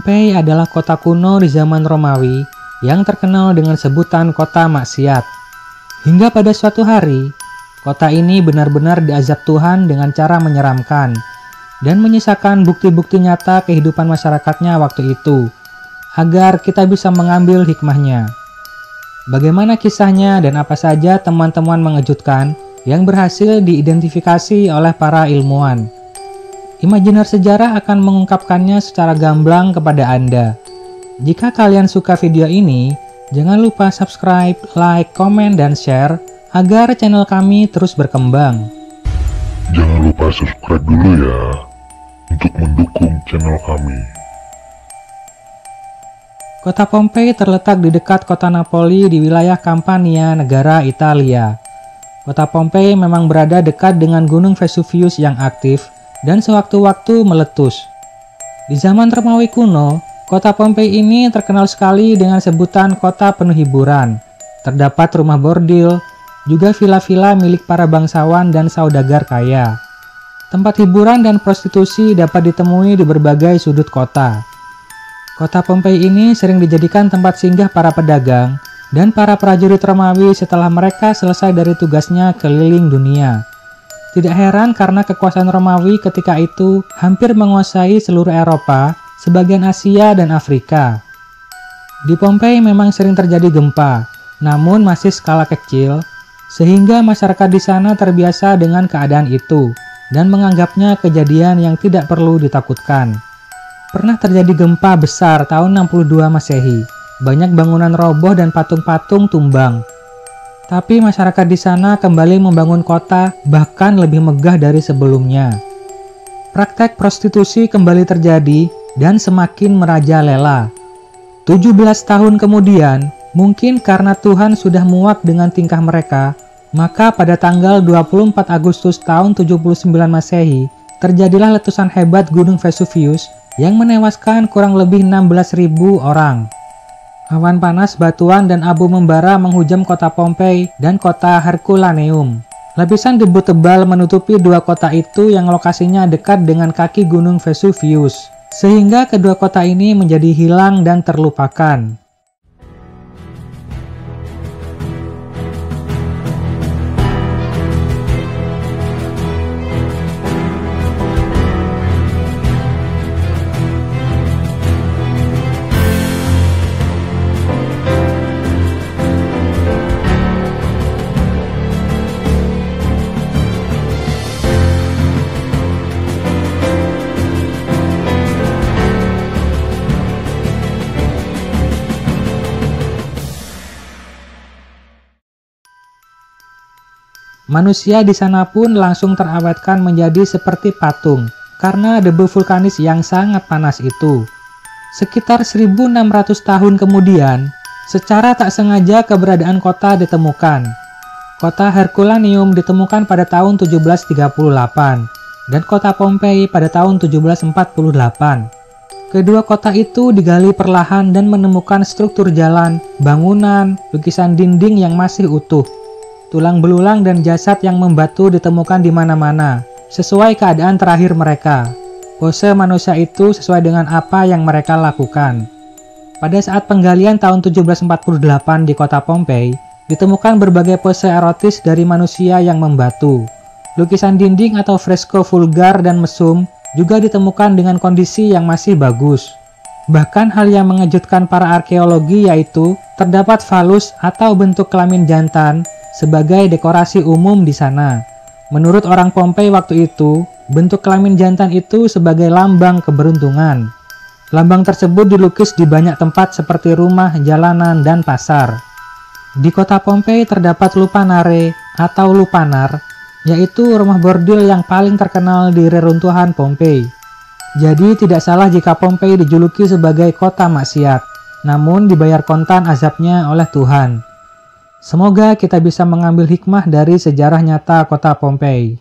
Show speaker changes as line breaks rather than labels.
Pompei adalah kota kuno di zaman Romawi yang terkenal dengan sebutan kota maksiat. Hingga pada suatu hari, kota ini benar-benar diazab Tuhan dengan cara menyeramkan dan menyisakan bukti-bukti nyata kehidupan masyarakatnya waktu itu, agar kita bisa mengambil hikmahnya. Bagaimana kisahnya dan apa saja teman-teman mengejutkan yang berhasil diidentifikasi oleh para ilmuwan. Imajiner sejarah akan mengungkapkannya secara gamblang kepada Anda. Jika kalian suka video ini, jangan lupa subscribe, like, komen, dan share agar channel kami terus berkembang.
Jangan lupa subscribe dulu ya, untuk mendukung channel kami.
Kota Pompei terletak di dekat kota Napoli di wilayah Campania, negara Italia. Kota Pompei memang berada dekat dengan Gunung Vesuvius yang aktif dan sewaktu-waktu meletus. Di zaman Romawi kuno, kota Pompei ini terkenal sekali dengan sebutan kota penuh hiburan. Terdapat rumah bordil, juga villa-villa milik para bangsawan dan saudagar kaya. Tempat hiburan dan prostitusi dapat ditemui di berbagai sudut kota. Kota Pompei ini sering dijadikan tempat singgah para pedagang dan para prajurit Romawi setelah mereka selesai dari tugasnya keliling dunia. Tidak heran karena kekuasaan Romawi ketika itu hampir menguasai seluruh Eropa, sebagian Asia dan Afrika. Di Pompei memang sering terjadi gempa, namun masih skala kecil, sehingga masyarakat di sana terbiasa dengan keadaan itu dan menganggapnya kejadian yang tidak perlu ditakutkan. Pernah terjadi gempa besar tahun 62 Masehi. Banyak bangunan roboh dan patung-patung tumbang. Tapi masyarakat di sana kembali membangun kota bahkan lebih megah dari sebelumnya. Praktek prostitusi kembali terjadi dan semakin merajalela. 17 tahun kemudian, mungkin karena Tuhan sudah muak dengan tingkah mereka, maka pada tanggal 24 Agustus tahun 79 Masehi, terjadilah letusan hebat Gunung Vesuvius yang menewaskan kurang lebih 16.000 orang. Awan panas, batuan, dan abu membara menghujam kota Pompei dan kota Herculaneum. Lapisan debu tebal menutupi dua kota itu yang lokasinya dekat dengan kaki Gunung Vesuvius, sehingga kedua kota ini menjadi hilang dan terlupakan. Manusia di sana pun langsung terawetkan menjadi seperti patung karena debu vulkanis yang sangat panas itu. Sekitar 1600 tahun kemudian, secara tak sengaja keberadaan kota ditemukan. Kota Herculaneum ditemukan pada tahun 1738 dan kota Pompei pada tahun 1748. Kedua kota itu digali perlahan dan menemukan struktur jalan, bangunan, lukisan dinding yang masih utuh. Tulang belulang dan jasad yang membatu ditemukan di mana-mana, sesuai keadaan terakhir mereka. Pose manusia itu sesuai dengan apa yang mereka lakukan. Pada saat penggalian tahun 1748 di kota Pompei, ditemukan berbagai pose erotis dari manusia yang membatu. Lukisan dinding atau fresko vulgar dan mesum juga ditemukan dengan kondisi yang masih bagus. Bahkan hal yang mengejutkan para arkeologi yaitu terdapat falus atau bentuk kelamin jantan sebagai dekorasi umum di sana. Menurut orang Pompei waktu itu, bentuk kelamin jantan itu sebagai lambang keberuntungan. Lambang tersebut dilukis di banyak tempat seperti rumah, jalanan, dan pasar. Di kota Pompei terdapat Lupanare atau Lupanar, yaitu rumah bordil yang paling terkenal di reruntuhan Pompei. Jadi tidak salah jika Pompei dijuluki sebagai kota maksiat, namun dibayar kontan azabnya oleh Tuhan. Semoga kita bisa mengambil hikmah dari sejarah nyata kota Pompei.